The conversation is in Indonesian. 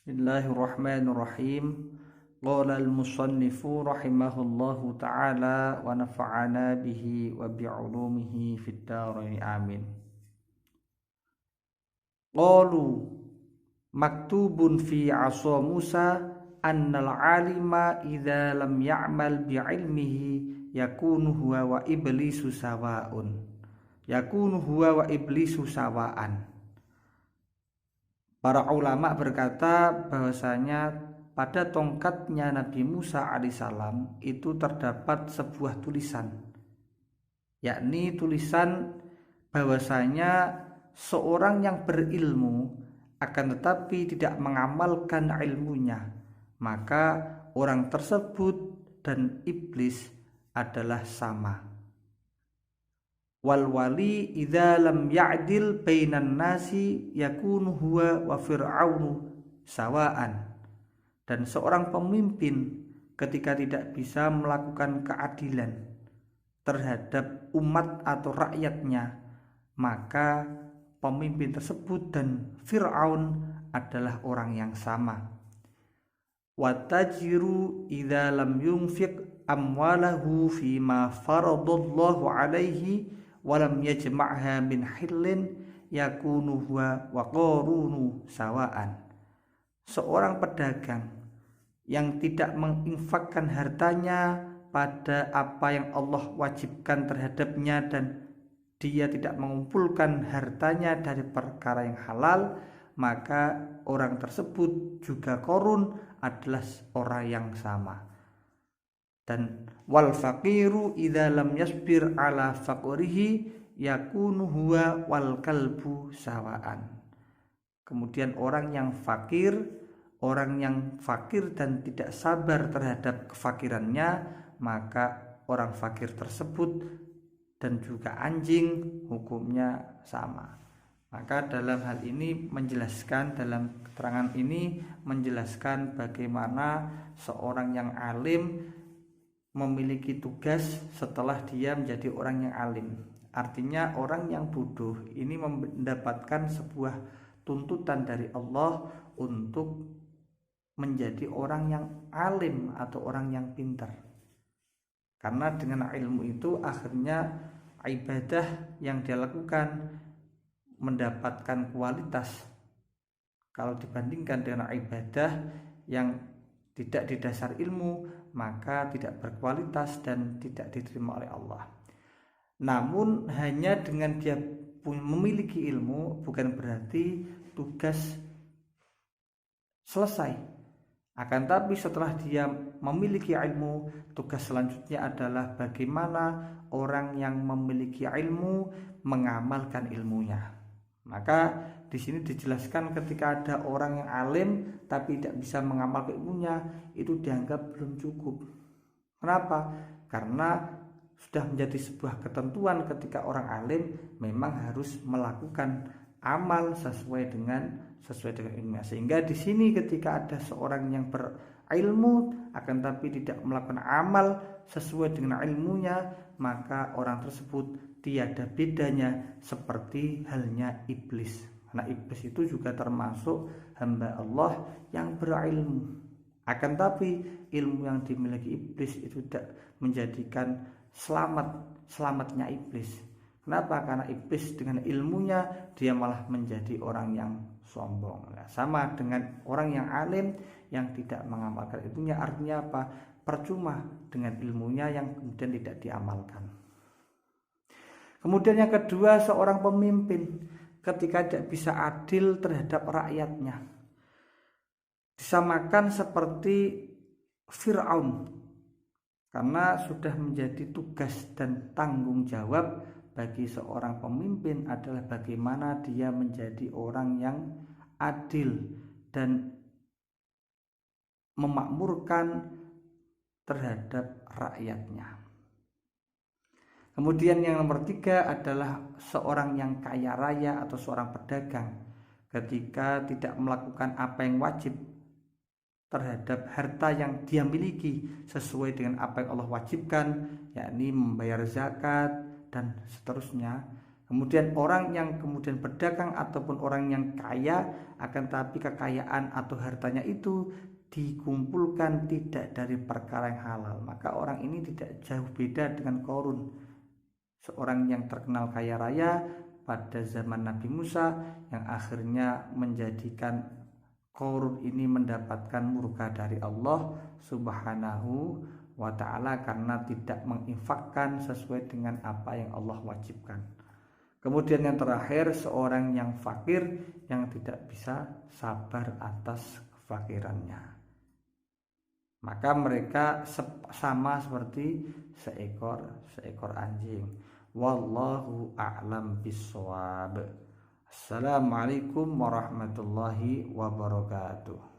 Bismillahirrahmanirrahim. Qala al-musannifu rahimahullahu ta'ala wa nafa'ana bihi wa bi'ulumihi fid dharain amin. Qalu maktubun fi 'asa Musa annal 'alima idza lam ya'mal bi'ilmihi yakunu huwa wa iblisu sawa'un. Yakunu huwa wa iblisu sawa'an. Para ulama berkata bahwasanya pada tongkatnya Nabi Musa alaihissalam itu terdapat sebuah tulisan, yakni tulisan bahwasanya seorang yang berilmu akan tetapi tidak mengamalkan ilmunya, maka orang tersebut dan iblis adalah sama. Wal wali idza lam ya'dil bainan nasi yakunu huwa wa fir'aunu sawaan. Dan seorang pemimpin ketika tidak bisa melakukan keadilan terhadap umat atau rakyatnya, maka pemimpin tersebut dan Fir'aun adalah orang yang sama. Wa tajiru idza lam yunfiq amwalahu fima faradallahu alaihi walam yajma'ha min hillin yakunu huwa wa qarunu sawaan. Seorang pedagang yang tidak menginfakkan hartanya pada apa yang Allah wajibkan terhadapnya dan dia tidak mengumpulkan hartanya dari perkara yang halal, maka orang tersebut juga korun adalah orang yang sama. Dan wal faqiru idza lam yasbir ala faqrihi yakunu huwa wal kalbu sawaan. Kemudian orang yang fakir dan tidak sabar terhadap kefakirannya, maka orang fakir tersebut dan juga anjing hukumnya sama. Maka dalam hal ini dalam keterangan ini menjelaskan bagaimana seorang yang alim memiliki tugas setelah dia menjadi orang yang alim. Artinya orang yang bodoh ini mendapatkan sebuah tuntutan dari Allah untuk menjadi orang yang alim atau orang yang pintar. Karena dengan ilmu itu akhirnya ibadah yang dia lakukan mendapatkan kualitas kalau dibandingkan dengan ibadah yang tidak didasar ilmu, maka tidak berkualitas dan tidak diterima oleh Allah. Namun hanya dengan dia memiliki ilmu bukan berarti tugas selesai. Akan tapi setelah dia memiliki ilmu, tugas selanjutnya adalah bagaimana orang yang memiliki ilmu mengamalkan ilmunya. Maka di sini dijelaskan ketika ada orang yang alim tapi tidak bisa mengamalkan ilmunya, itu dianggap belum cukup. Kenapa? Karena sudah menjadi sebuah ketentuan ketika orang alim memang harus melakukan amal sesuai dengan ilmunya. Sehingga di sini ketika ada seorang yang berilmu akan tapi tidak melakukan amal sesuai dengan ilmunya, maka orang tersebut tiada bedanya seperti halnya iblis. Karena iblis itu juga termasuk hamba Allah yang berilmu. Akan tapi ilmu yang dimiliki iblis itu tidak menjadikan selamatnya iblis. Kenapa? Karena iblis dengan ilmunya dia malah menjadi orang yang sombong. Nah, sama dengan orang yang alim yang tidak mengamalkan ilmunya, artinya apa? Percuma dengan ilmunya yang kemudian tidak diamalkan. Kemudian yang kedua, seorang pemimpin ketika tidak bisa adil terhadap rakyatnya disamakan seperti Fir'aun, karena sudah menjadi tugas dan tanggung jawab bagi seorang pemimpin adalah bagaimana dia menjadi orang yang adil dan memakmurkan terhadap rakyatnya. Kemudian yang nomor 3 adalah seorang yang kaya raya atau seorang pedagang ketika tidak melakukan apa yang wajib terhadap harta yang dia miliki sesuai dengan apa yang Allah wajibkan, yakni membayar zakat dan seterusnya, Kemudian orang yang kemudian berdagang ataupun orang yang kaya, akan tapi kekayaan atau hartanya itu dikumpulkan tidak dari perkara yang halal, maka orang ini tidak jauh beda dengan Qarun, seorang yang terkenal kaya raya pada zaman Nabi Musa, yang akhirnya menjadikan Qarun ini mendapatkan murka dari Allah Subhanahu wa ta'ala karena tidak menginfakkan sesuai dengan apa yang Allah wajibkan. Kemudian yang terakhir, seorang yang fakir yang tidak bisa sabar atas kefakirannya, maka mereka sama seperti seekor anjing. Wallahu a'lam bishawab. Assalamualaikum warahmatullahi wabarakatuh.